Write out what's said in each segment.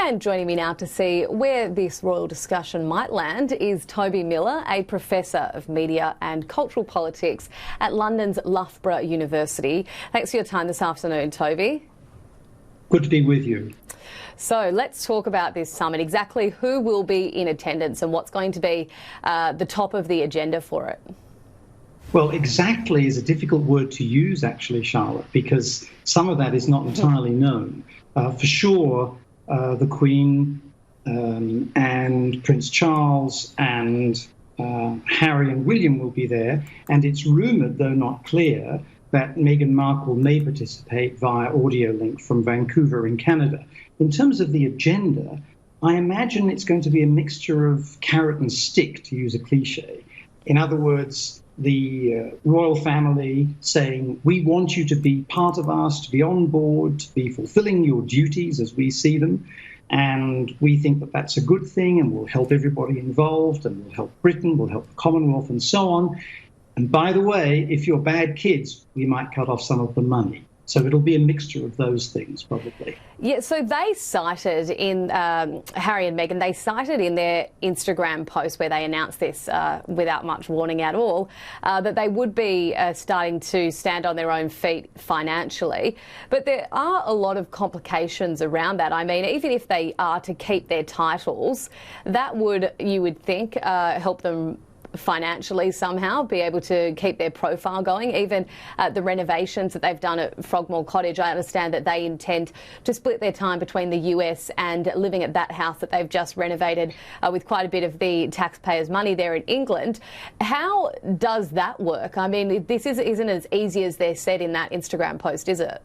And joining me now to see where this royal discussion might land is Toby Miller, a Professor of Media and Cultural Politics at London's Loughborough University. Thanks for your time this afternoon, Toby. Good to be with you. So let's talk about this summit. Exactly who will be in attendance and what's going to be the top of the agenda for it? Well, exactly is a difficult word to use, actually, Charlotte, because some of that is not entirely known. For sure, the Queen and Prince Charles and Harry and William will be there. And it's rumoured, though not clear, that Meghan Markle may participate via audio link from Vancouver in Canada. In terms of the agenda, I imagine it's going to be a mixture of carrot and stick, to use a cliche. In other words, the royal family saying, we want you to be part of us, to be on board, to be fulfilling your duties as we see them. And we think that that's a good thing and will help everybody involved and will help Britain, will help the Commonwealth and so on. And by the way, if you're bad kids, we might cut off some of the money. So it'll be a mixture of those things, probably. Yeah, so they cited in Harry and Meghan, they cited in their Instagram post where they announced this without much warning at all, that they would be starting to stand on their own feet financially. But there are a lot of complications around that. I mean, even if they are to keep their titles, that would, you would think, help them financially somehow, be able to keep their profile going. Even the renovations that they've done at Frogmore College, I understand that they intend to split their time between the US and living at that house that they've just renovated with quite a bit of the taxpayers' money there in England. How does that work? I mean, this isn't as easy as they're said in that Instagram post, is it?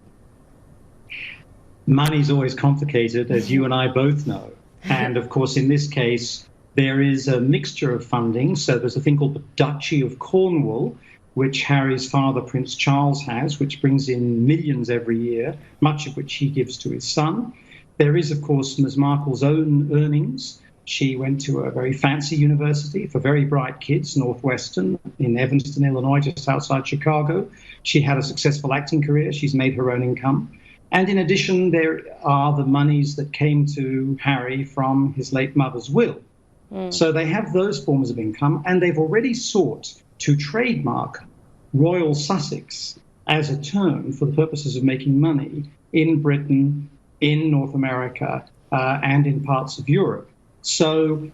Money's always complicated, as you and I both know. And of course, in this case, there is a mixture of funding. So there's a thing called the Duchy of Cornwall, which Harry's father, Prince Charles, has, which brings in millions every year, much of which he gives to his son. There is, of course, Ms. Markle's own earnings. She went to a very fancy university for very bright kids, Northwestern, in Evanston, Illinois, just outside Chicago. She had a successful acting career. She's made her own income. And in addition, there are the monies that came to Harry from his late mother's will. So they have those forms of income, and they've already sought to trademark Royal Sussex as a term for the purposes of making money in Britain, in North America, and in parts of Europe. So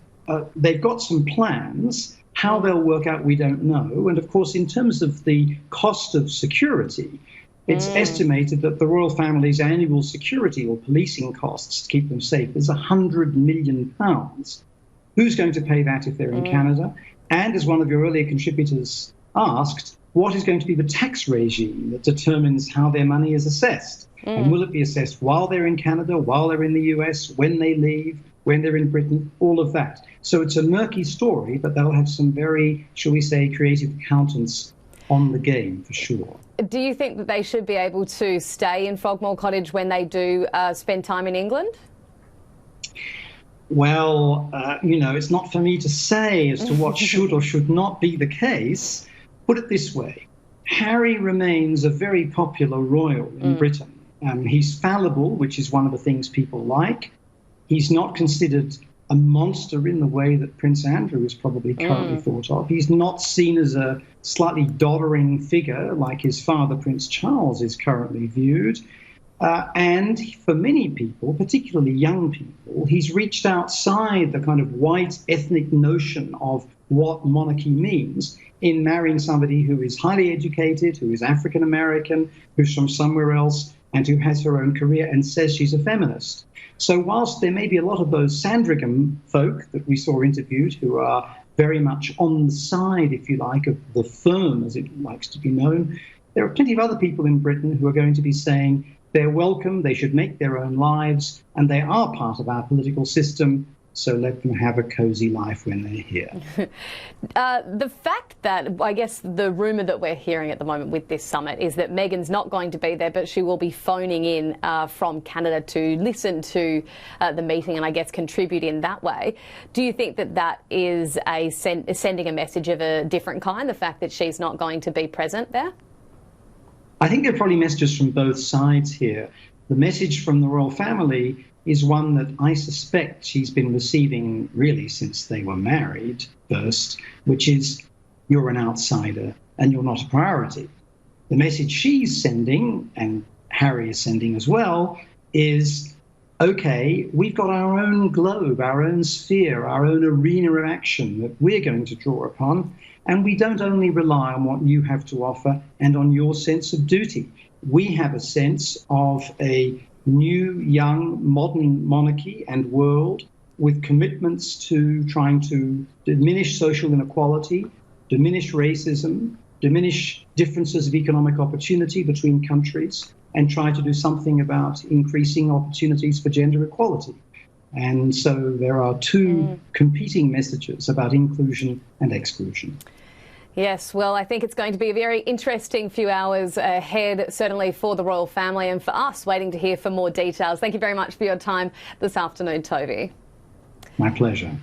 they've got some plans. How they'll work out, we don't know. And of course, in terms of the cost of security, it's estimated that the royal family's annual security or policing costs to keep them safe is £100 million. Who's going to pay that if they're in Canada? And as one of your earlier contributors asked, what is going to be the tax regime that determines how their money is assessed? And will it be assessed while they're in Canada, while they're in the US, when they leave, when they're in Britain, all of that. So it's a murky story, but they'll have some very, shall we say, creative accountants on the game for sure. Do you think that they should be able to stay in Frogmore College when they do spend time in England? Well, it's not for me to say as to what should or should not be the case. Put it this way. Harry remains a very popular royal in Britain. He's fallible, which is one of the things people like. He's not considered a monster in the way that Prince Andrew is probably currently thought of. He's not seen as a slightly doddering figure like his father, Prince Charles, is currently viewed. And for many people, particularly young people, he's reached outside the kind of white ethnic notion of what monarchy means in marrying somebody who is highly educated, who is African American, who's from somewhere else, and who has her own career and says she's a feminist. So whilst there may be a lot of those Sandringham folk that we saw interviewed who are very much on the side, if you like, of the firm, as it likes to be known, there are plenty of other people in Britain who are going to be saying they're welcome, they should make their own lives, and they are part of our political system, so let them have a cosy life when they're here. The fact that, I guess, the rumour that we're hearing at the moment with this summit is that Meghan's not going to be there, but she will be phoning in from Canada to listen to the meeting and, I guess, contribute in that way. Do you think that that is sending a message of a different kind, the fact that she's not going to be present there? I think there are probably messages from both sides here. The message from the royal family is one that I suspect she's been receiving really since they were married first, which is, you're an outsider and you're not a priority. The message she's sending, and Harry is sending as well, is, okay, we've got our own globe, our own sphere, our own arena of action that we're going to draw upon, and we don't only rely on what you have to offer and on your sense of duty. We have a sense of a new, young, modern monarchy and world with commitments to trying to diminish social inequality, diminish racism, diminish differences of economic opportunity between countries, and try to do something about increasing opportunities for gender equality. And so there are two competing messages about inclusion and exclusion. Yes, well, I think it's going to be a very interesting few hours ahead, certainly for the royal family and for us, waiting to hear for more details. Thank you very much for your time this afternoon, Toby. My pleasure.